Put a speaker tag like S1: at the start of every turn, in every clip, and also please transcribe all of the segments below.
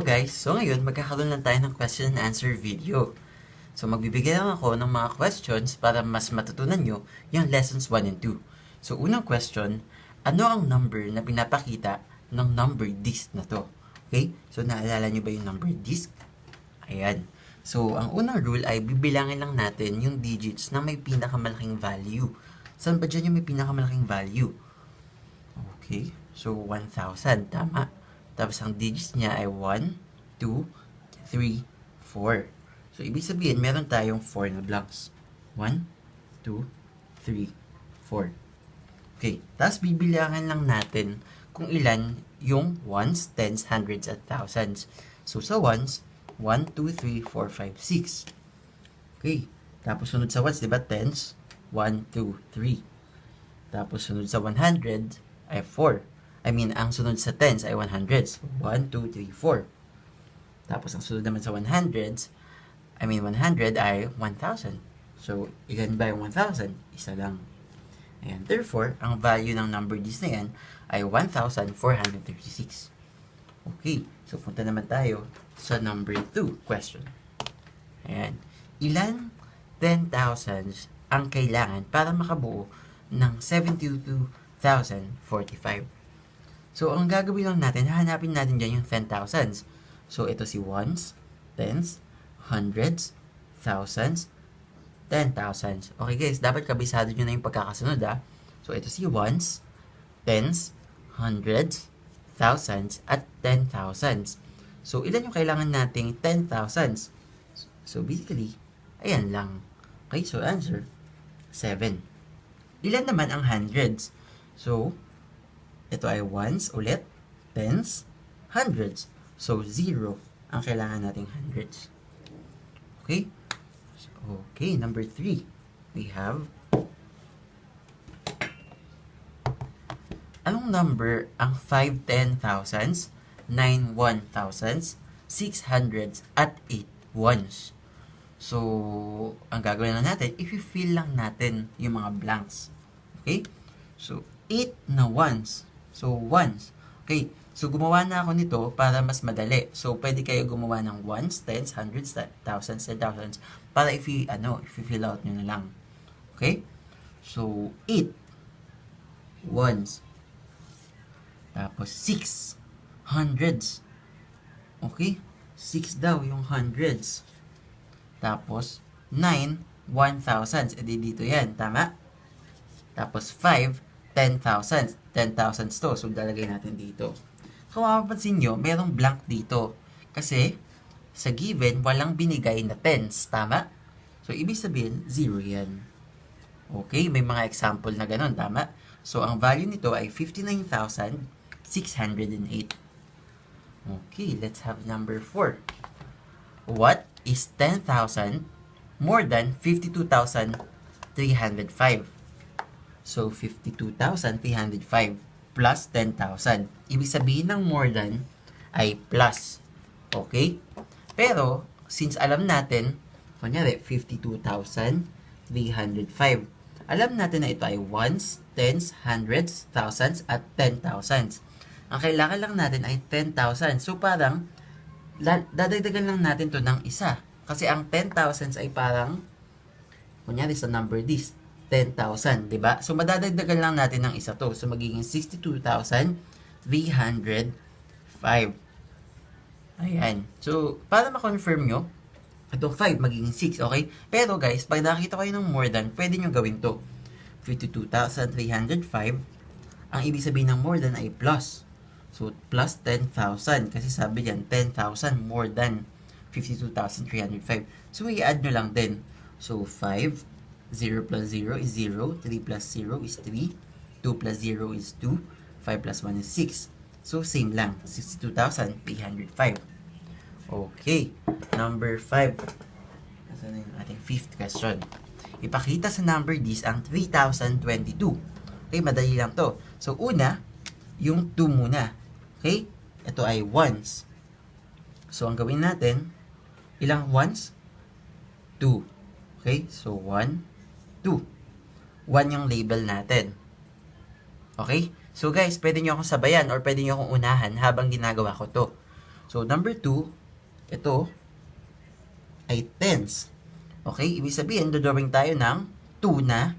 S1: guys! So ngayon, magkakaroon lang tayo ng question and answer video. So magbibigay lang ako ng mga questions para mas matutunan nyo yung lessons 1 and 2. So unang question, ano ang number na pinapakita ng number disk na to? Okay? So naalala nyo ba yung number disk? Ayan. So ang unang rule ay bibilangin lang natin yung digits na may pinakamalaking value. Saan ba dyan yung may pinakamalaking value? Okay. So 1,000. Tama. Tapos ang digits niya ay 1, 2, 3, 4. So, ibig sabihin, meron tayong 4 na blanks. 1, 2, 3, 4. Okay. Tapos, bibilangan lang natin kung ilan yung ones, tens, hundreds, at thousands. So, sa ones, 1, 2, 3, 4, 5, 6. Okay. Tapos, sunod sa ones, di ba? Tens, 1, 2, 3. Tapos, sunod sa 100 ay 4. Ang sunod sa tens ay 100s. 1, 2, 3, 4. Tapos, ang sunod naman sa 100 ay 1,000. So, ilan ba yung 1,000? Isa lang. Ayan. Therefore, ang value ng number disk na yan ay 1,436. Okay. So, punta naman tayo sa number 2 question. Ayan. Ilan 10,000s ang kailangan para makabuo ng 72,045? So, ang gagawin lang natin, hahanapin natin dyan yung 10,000s. So, ito si ones, tens, hundreds, thousands, 10,000s. Okay guys, dapat kabisado nyo na yung pagkakasunod ha. So, ito si ones, tens, hundreds, thousands, at 10,000s. So, ilan yung kailangan nating 10,000s? So, basically, ayan lang. Okay, so answer, 7. Ilan naman ang hundreds? So, ito ay ones ulit, tens, hundreds. So, 0 ang kailangan nating hundreds. Okay? Okay, number 3. We have, anong number ang 5 10,000s, 9 1,000s, 600s, at 8 ones? So, ang gagawin lang natin, i-fill lang natin yung mga blanks. Okay? So, 8 na ones. So, ones. Okay. So, gumawa na ako nito para mas madali. So, pwede kayo gumawa ng ones, tens, hundreds, thousands, 10,000s para if-fill out nyo na lang. Okay? So, 8 ones. Tapos, 6 hundreds. Okay? 6 daw yung hundreds. Tapos, 9 1,000s. Dito yan. Tama? Tapos, 5 10,000. 10,000 to. So, lalagay natin dito. Kung mapapansin nyo, merong blank dito. Kasi, sa given, walang binigay na tens. Tama? So, ibig sabihin, 0 yan. Okay? May mga example na ganun. Tama? So, ang value nito ay 59,608. Okay, let's have number 4. What is 10,000 more than 52,305? So, 52,305 plus 10,000. Ibig sabihin ng more than ay plus. Okay? Pero, since alam natin, kunyari, 52,305. Alam natin na ito ay ones, tens, hundreds, thousands, at 10,000s. Ang kailangan lang natin ay 10,000. So, parang, dadagdagan lang natin to ng isa. Kasi ang 10,000s ay parang, kunyari sa number disk, 10,000, di ba? So, madadagdagan lang natin ng isa to. So, magiging 62,305. Ayan. So, para ma-confirm nyo, ito 5, magiging 6, okay? Pero guys, pag nakita kayo ng more than, pwede nyo gawin to. 52,305. Ang ibig sabihin ng more than ay plus. So, plus 10,000. Kasi sabi dyan, 10,000 more than 52,305. So, i-add nyo lang din. So, 5, 0 plus 0 is 0, 3 plus 0 is 3, 2 plus 0 is 2, 5 plus 1 is 6. So, same lang, 62,305. Okay, number 5. Nasaan na yung ating 5th question? Ipakita sa number disk ang 3,022. Okay, madali lang to. So, una, yung 2 muna. Okay, ito ay ones. So, ang gawin natin, ilang ones? 2. Okay, so 1, 2. 1 yung label natin. Okay? So guys, pwede nyo akong sabayan or pwede nyo akong unahan habang ginagawa ko to. So, number 2, ito ay tens. Okay? Ibig sabihin, dodrawing tayo ng 2 na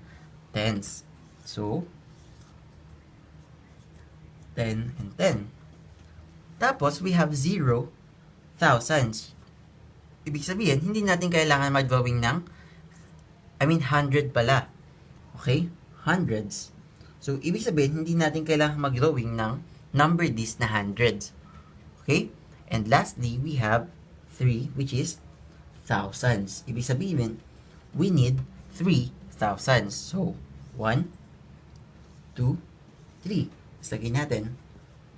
S1: tens. So, 10 and 10. Tapos, we have 0 thousands. Ibig sabihin, hindi natin kailangan mag-drawing ng, 100 pala. Okay? Hundreds. So, ibig sabihin, hindi natin kailangan mag-drawing ng number this na hundreds. Okay? And lastly, we have 3, which is thousands. Ibig sabihin, we need 3 thousands. So, 1, 2, 3. Tapos lagyan natin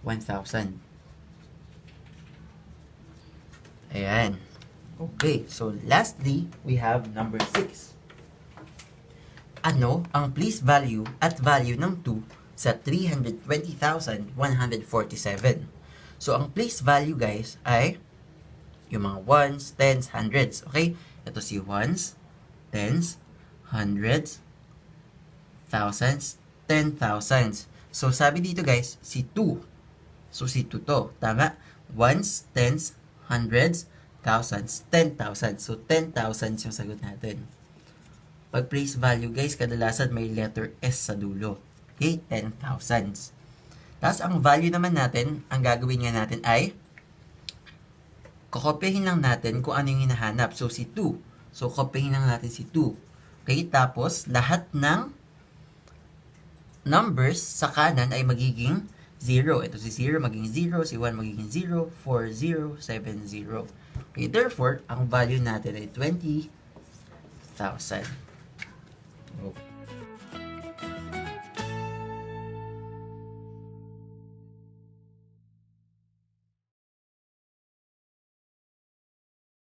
S1: 1,000. Ayan. Okay. So, lastly, we have number 6. Ano ang place value at value ng 2 sa 320,147? So, ang place value, guys, ay yung mga ones, tens, hundreds. Okay? Ito si ones, tens, hundreds, thousands, 10,000s. So, sabi dito, guys, si 2. So, si 2 to. Tama? Ones, tens, hundreds, thousands, 10,000. So, 10,000 yung sagot natin. Pag place value, guys, kadalasan may letter S sa dulo. Okay? 10,000s. Tapos, ang value naman natin, ang gagawin nga natin ay kokopyahin lang natin kung ano yung hinahanap. So, si 2. So, kopyahin lang natin si 2. Okay? Tapos, lahat ng numbers sa kanan ay magiging 0. Ito si 0 magiging 0, si 1 magiging 0, 4, 0, 7, 0. Okay? Therefore, ang value natin ay 20,000. Okay.